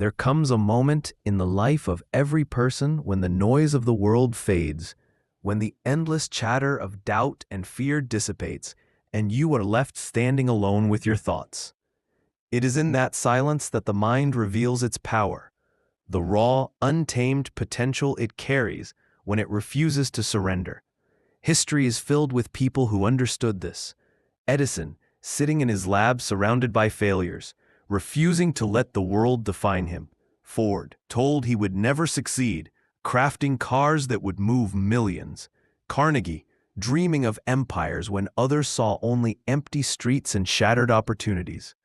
There comes a moment in the life of every person when the noise of the world fades, when the endless chatter of doubt and fear dissipates, and you are left standing alone with your thoughts. It is in that silence that the mind reveals its power, the raw, untamed potential it carries when it refuses to surrender. History is filled with people who understood this. Edison, sitting in his lab surrounded by failures, refusing to let the world define him. Ford, told he would never succeed, crafting cars that would move millions. Carnegie, dreaming of empires when others saw only empty streets and shattered opportunities.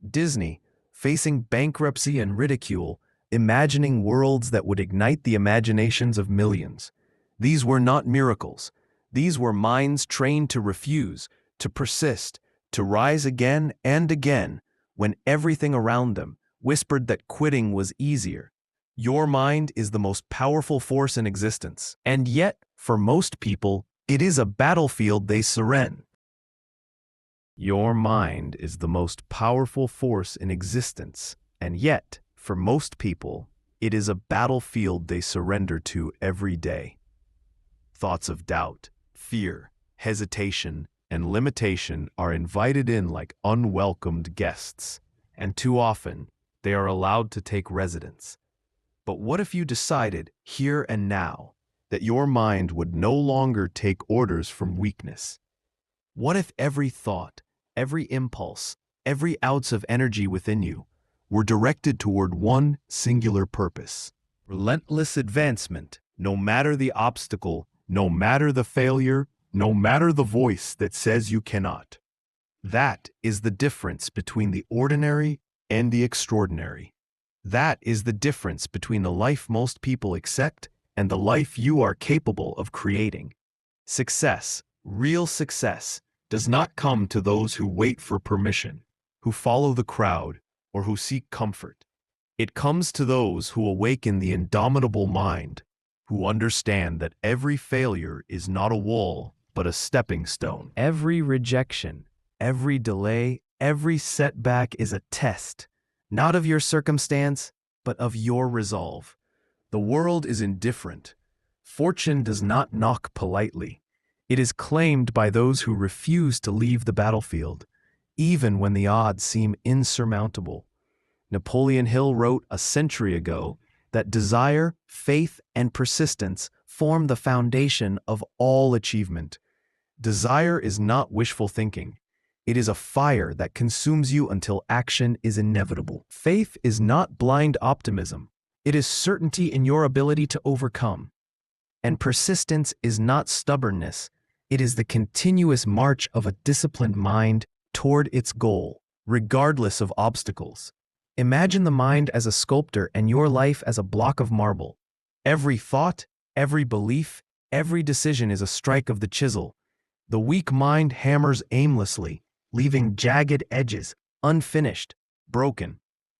Disney, facing bankruptcy and ridicule, imagining worlds that would ignite the imaginations of millions. These were not miracles. These were minds trained to refuse, to persist, to rise again and again when everything around them whispered that quitting was easier. Your mind is the most powerful force in existence, and yet, for most people, it is a battlefield they surrender. Your mind is the most powerful force in existence, and yet, for most people, it is a battlefield they surrender to every day. Thoughts of doubt, fear, hesitation, and limitation are invited in like unwelcomed guests, and too often, they are allowed to take residence. But what if you decided, here and now, that your mind would no longer take orders from weakness? What if every thought, every impulse, every ounce of energy within you were directed toward one singular purpose? Relentless advancement, no matter the obstacle, no matter the failure, no matter the voice that says you cannot. That is the difference between the ordinary and the extraordinary. That is the difference between the life most people accept and the life you are capable of creating. Success, real success, does not come to those who wait for permission, who follow the crowd, or who seek comfort. It comes to those who awaken the indomitable mind, who understand that every failure is not a wall, but a stepping stone. Every rejection, every delay, every setback is a test, not of your circumstance, but of your resolve. The world is indifferent. Fortune does not knock politely. It is claimed by those who refuse to leave the battlefield, even when the odds seem insurmountable. Napoleon Hill wrote a century ago that desire, faith, and persistence form the foundation of all achievement. Desire is not wishful thinking. It is a fire that consumes you until action is inevitable. Faith is not blind optimism. It is certainty in your ability to overcome. And persistence is not stubbornness. It is the continuous march of a disciplined mind toward its goal, regardless of obstacles. Imagine the mind as a sculptor and your life as a block of marble. Every thought, every belief, every decision is a strike of the chisel. The weak mind hammers aimlessly, leaving jagged edges, unfinished, broken.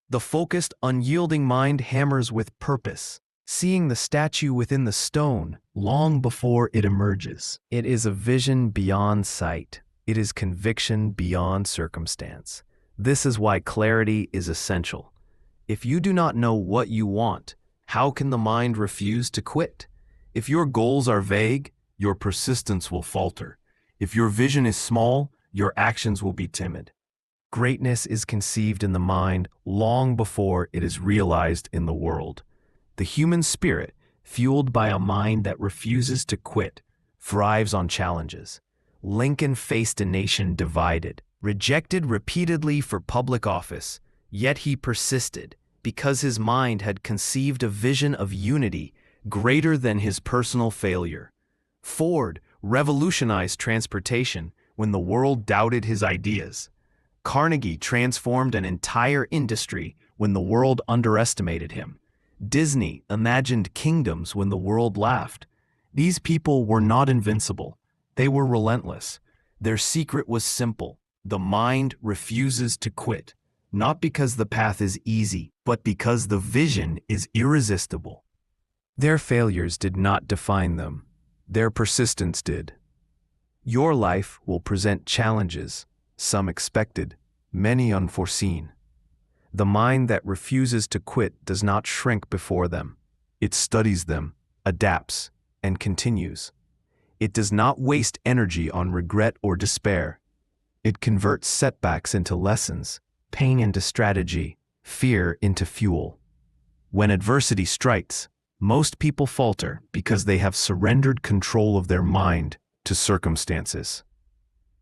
The focused, unyielding mind hammers with purpose, seeing the statue within the stone long before it emerges. It is a vision beyond sight. It is conviction beyond circumstance. This is why clarity is essential. If you do not know what you want, how can the mind refuse to quit? If your goals are vague, your persistence will falter. If your vision is small, your actions will be timid. Greatness is conceived in the mind long before it is realized in the world. The human spirit, fueled by a mind that refuses to quit, thrives on challenges. Lincoln faced a nation divided, rejected repeatedly for public office, yet he persisted because his mind had conceived a vision of unity greater than his personal failure. Ford revolutionized transportation when the world doubted his ideas. Carnegie transformed an entire industry when the world underestimated him. Disney imagined kingdoms when the world laughed. These people were not invincible. They were relentless. Their secret was simple. The mind refuses to quit, not because the path is easy, but because the vision is irresistible. Their failures did not define them. Their persistence did. Your life will present challenges, some expected, many unforeseen. The mind that refuses to quit does not shrink before them. It studies them, adapts, and continues. It does not waste energy on regret or despair. It converts setbacks into lessons, pain into strategy, fear into fuel. When adversity strikes, most people falter because they have surrendered control of their mind to circumstances.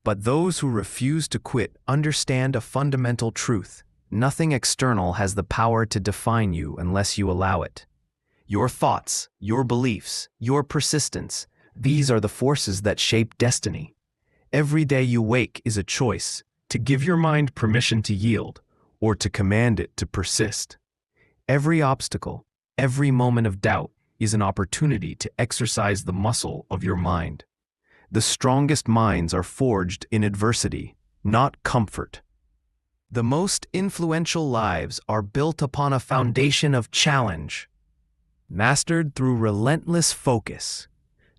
But those who refuse to quit understand a fundamental truth. Nothing external has the power to define you unless you allow it. Your thoughts, your beliefs, your persistence, these are the forces that shape destiny. Every day you wake is a choice to give your mind permission to yield or to command it to persist. Every obstacle, every moment of doubt is an opportunity to exercise the muscle of your mind. The strongest minds are forged in adversity, not comfort. The most influential lives are built upon a foundation of challenge, mastered through relentless focus.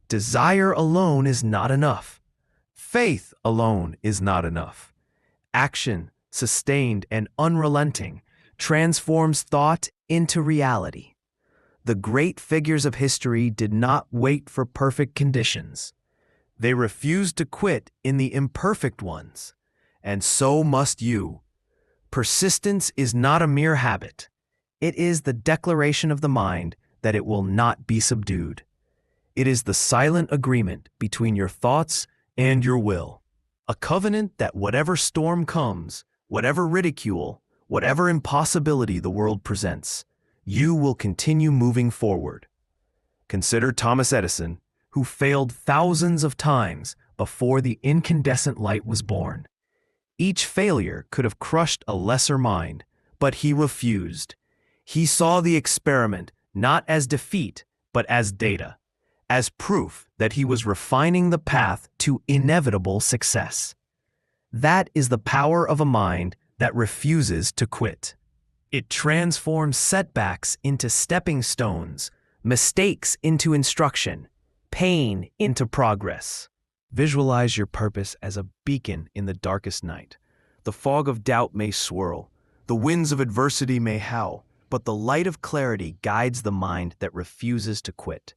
Desire alone is not enough. Faith alone is not enough. Action, sustained and unrelenting, transforms thought into reality. The great figures of history did not wait for perfect conditions. They refused to quit in the imperfect ones, and so must you. Persistence is not a mere habit. It is the declaration of the mind that it will not be subdued. It is the silent agreement between your thoughts and your will, a covenant that whatever storm comes, whatever ridicule, whatever impossibility the world presents, you will continue moving forward. Consider Thomas Edison, who failed thousands of times before the incandescent light was born. Each failure could have crushed a lesser mind, but he refused. He saw the experiment not as defeat, but as data, as proof that he was refining the path to inevitable success. That is the power of a mind that refuses to quit. It transforms setbacks into stepping stones, mistakes into instruction, pain into progress. Visualize your purpose as a beacon in the darkest night. The fog of doubt may swirl, the winds of adversity may howl, but the light of clarity guides the mind that refuses to quit.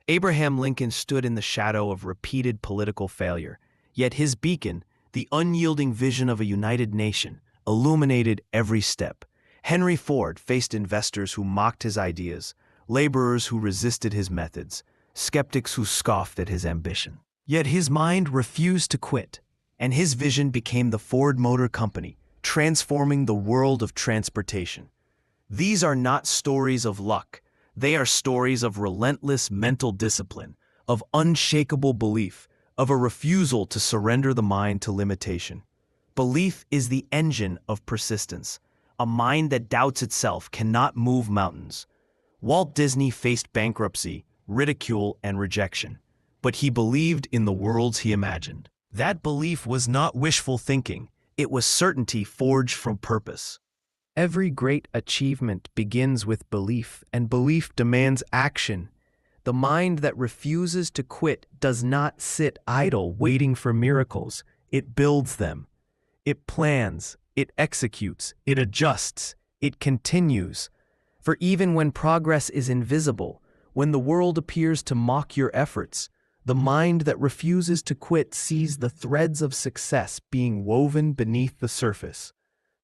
Abraham Lincoln stood in the shadow of repeated political failure, yet his beacon, the unyielding vision of a united nation, illuminated every step. Henry Ford faced investors who mocked his ideas, laborers who resisted his methods, skeptics who scoffed at his ambition. Yet his mind refused to quit, and his vision became the Ford Motor Company, transforming the world of transportation. These are not stories of luck. They are stories of relentless mental discipline, of unshakable belief, of a refusal to surrender the mind to limitation. Belief is the engine of persistence. A mind that doubts itself cannot move mountains. Walt Disney faced bankruptcy, ridicule, and rejection, but he believed in the worlds he imagined. That belief was not wishful thinking. It was certainty forged from purpose. Every great achievement begins with belief, and belief demands action. The mind that refuses to quit does not sit idle waiting for miracles. It builds them. It plans, it executes, it adjusts, it continues. For even when progress is invisible, when the world appears to mock your efforts, the mind that refuses to quit sees the threads of success being woven beneath the surface.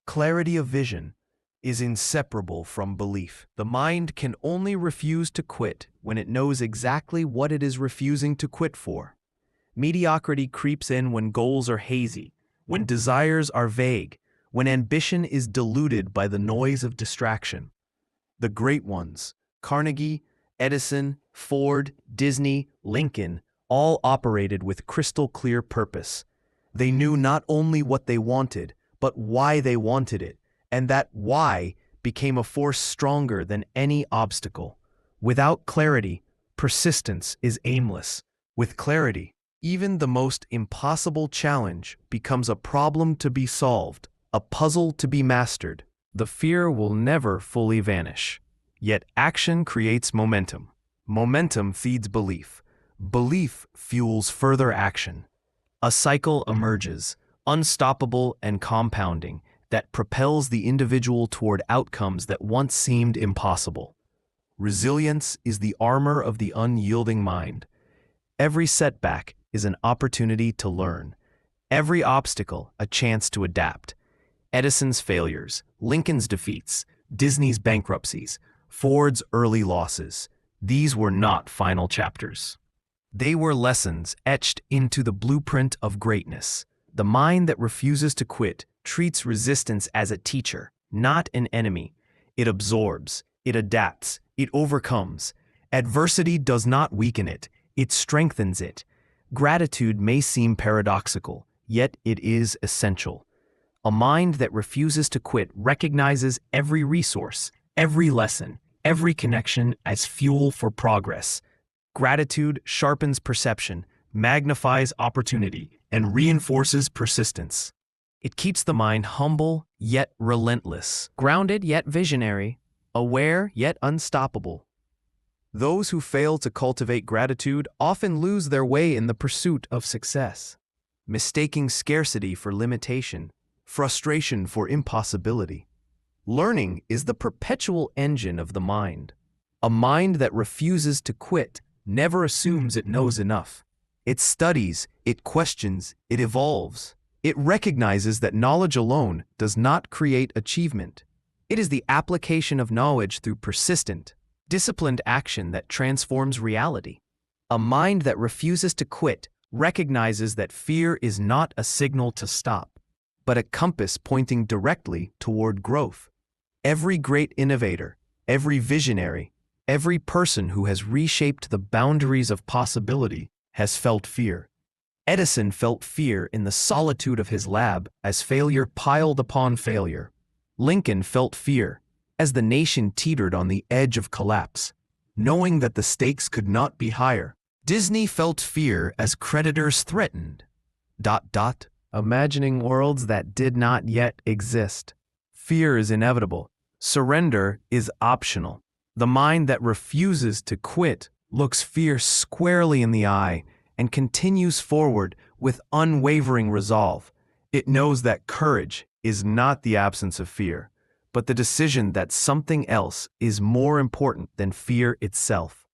Clarity of vision is inseparable from belief. The mind can only refuse to quit when it knows exactly what it is refusing to quit for. Mediocrity creeps in when goals are hazy, when desires are vague, when ambition is diluted by the noise of distraction. The great ones, Carnegie, Edison, Ford, Disney, Lincoln, all operated with crystal clear purpose. They knew not only what they wanted, but why they wanted it, and that why became a force stronger than any obstacle. Without clarity, persistence is aimless. With clarity, even the most impossible challenge becomes a problem to be solved, a puzzle to be mastered. The fear will never fully vanish. Yet action creates momentum. Momentum feeds belief. Belief fuels further action. A cycle emerges, unstoppable and compounding, that propels the individual toward outcomes that once seemed impossible. Resilience is the armor of the unyielding mind. Every setback is an opportunity to learn. Every obstacle a chance to adapt. Edison's failures, Lincoln's defeats, Disney's bankruptcies, Ford's early losses. These were not final chapters. They were lessons etched into the blueprint of greatness. The mind that refuses to quit treats resistance as a teacher, not an enemy. It absorbs, it adapts, it overcomes. Adversity does not weaken it, it strengthens it. Gratitude may seem paradoxical, yet it is essential. A mind that refuses to quit recognizes every resource, every lesson, every connection as fuel for progress. Gratitude sharpens perception, magnifies opportunity, and reinforces persistence. It keeps the mind humble yet relentless, grounded yet visionary, aware yet unstoppable. Those who fail to cultivate gratitude often lose their way in the pursuit of success, mistaking scarcity for limitation, frustration for impossibility. Learning is the perpetual engine of the mind. A mind that refuses to quit never assumes it knows enough. It studies, it questions, it evolves. It recognizes that knowledge alone does not create achievement. It is the application of knowledge through persistent, disciplined action that transforms reality. A mind that refuses to quit recognizes that fear is not a signal to stop, but a compass pointing directly toward growth. Every great innovator, every visionary, every person who has reshaped the boundaries of possibility has felt fear. Edison felt fear in the solitude of his lab as failure piled upon failure. Lincoln felt fear as the nation teetered on the edge of collapse, knowing that the stakes could not be higher. Disney felt fear as creditors threatened. Imagining worlds that did not yet exist. Fear is inevitable. Surrender is optional. The mind that refuses to quit looks fear squarely in the eye and continues forward with unwavering resolve. It knows that courage is not the absence of fear, but the decision that something else is more important than fear itself.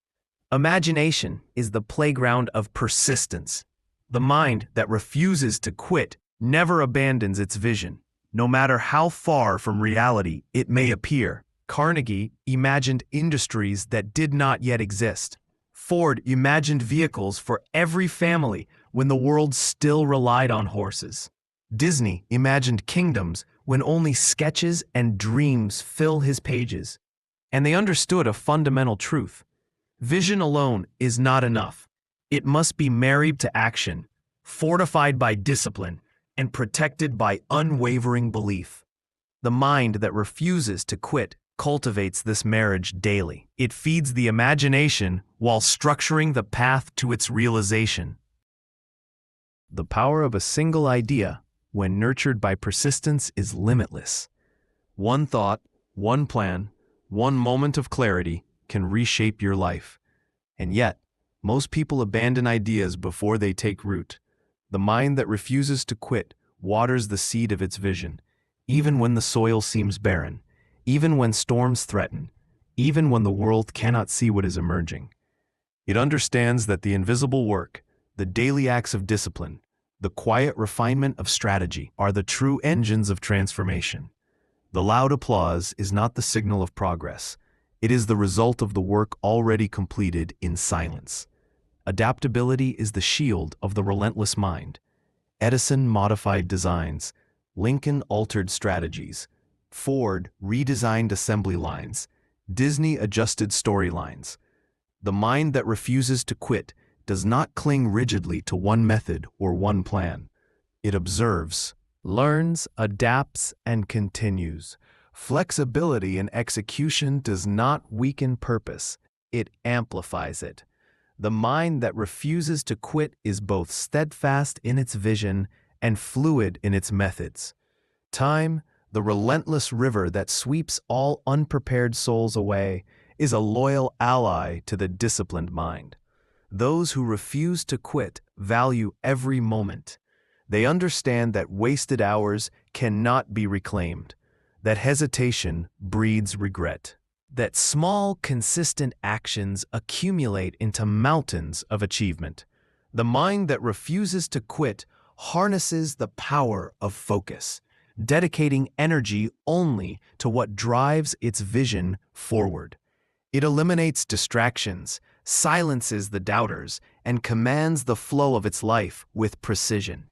Imagination is the playground of persistence. The mind that refuses to quit never abandons its vision, no matter how far from reality it may appear. Carnegie imagined industries that did not yet exist. Ford imagined vehicles for every family when the world still relied on horses. Disney imagined kingdoms when only sketches and dreams fill his pages. And they understood a fundamental truth. Vision alone is not enough. It must be married to action, fortified by discipline, and protected by unwavering belief. The mind that refuses to quit cultivates this marriage daily. It feeds the imagination while structuring the path to its realization. The power of a single idea, when nurtured by persistence, is limitless. One thought, one plan, one moment of clarity can reshape your life. And yet, most people abandon ideas before they take root. The mind that refuses to quit waters the seed of its vision, even when the soil seems barren, even when storms threaten, even when the world cannot see what is emerging. It understands that the invisible work, the daily acts of discipline, the quiet refinement of strategy are the true engines of transformation. The loud applause is not the signal of progress. It is the result of the work already completed in silence. Adaptability is the shield of the relentless mind. Edison modified designs. Lincoln altered strategies. Ford redesigned assembly lines. Disney adjusted storylines. The mind that refuses to quit does not cling rigidly to one method or one plan. It observes, learns, adapts, and continues. Flexibility in execution does not weaken purpose, it amplifies it. The mind that refuses to quit is both steadfast in its vision and fluid in its methods. Time, the relentless river that sweeps all unprepared souls away, is a loyal ally to the disciplined mind. Those who refuse to quit value every moment. They understand that wasted hours cannot be reclaimed, that hesitation breeds regret, that small, consistent actions accumulate into mountains of achievement. The mind that refuses to quit harnesses the power of focus, dedicating energy only to what drives its vision forward. It eliminates distractions, silences the doubters, and commands the flow of its life with precision.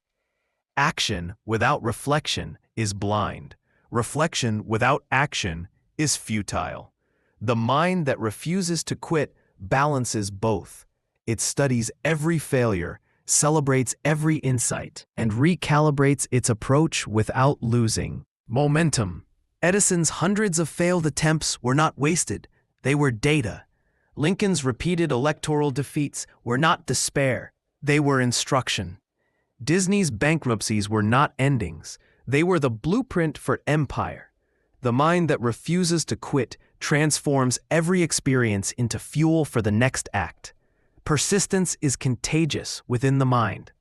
Action without reflection is blind. Reflection without action is futile. The mind that refuses to quit balances both. It studies every failure, celebrates every insight, and recalibrates its approach without losing momentum. Edison's hundreds of failed attempts were not wasted. They were data. Lincoln's repeated electoral defeats were not despair. They were instruction. Disney's bankruptcies were not endings. They were the blueprint for empire. The mind that refuses to quit transforms every experience into fuel for the next act. Persistence is contagious within the mind.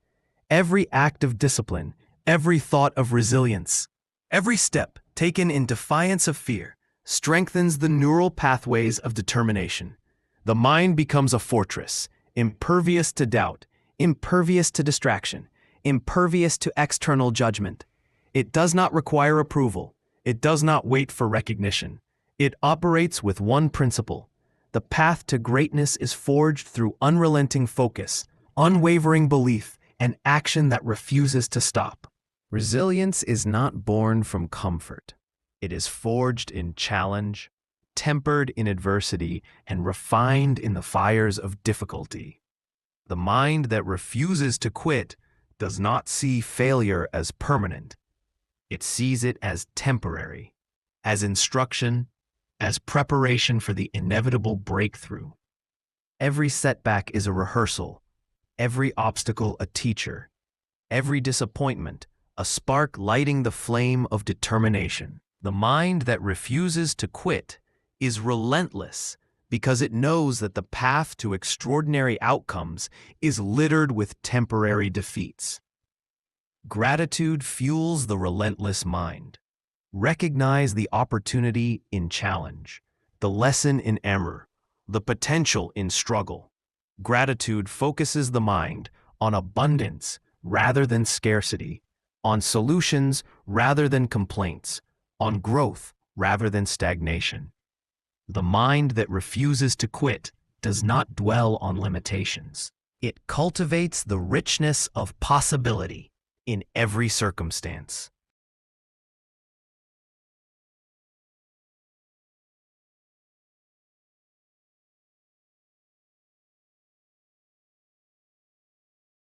Every act of discipline, every thought of resilience, every step taken in defiance of fear strengthens the neural pathways of determination. The mind becomes a fortress, impervious to doubt, impervious to distraction, impervious to external judgment. It does not require approval. It does not wait for recognition. It operates with one principle. The path to greatness is forged through unrelenting focus, unwavering belief, and action that refuses to stop. Resilience is not born from comfort. It is forged in challenge, tempered in adversity, and refined in the fires of difficulty. The mind that refuses to quit does not see failure as permanent. It sees it as temporary, as instruction, as preparation for the inevitable breakthrough. Every setback is a rehearsal, every obstacle a teacher, every disappointment a spark lighting the flame of determination. The mind that refuses to quit is relentless because it knows that the path to extraordinary outcomes is littered with temporary defeats. Gratitude fuels the relentless mind. Recognize the opportunity in challenge, the lesson in error, the potential in struggle. Gratitude focuses the mind on abundance rather than scarcity, on solutions rather than complaints, on growth rather than stagnation. The mind that refuses to quit does not dwell on limitations. It cultivates the richness of possibility in every circumstance.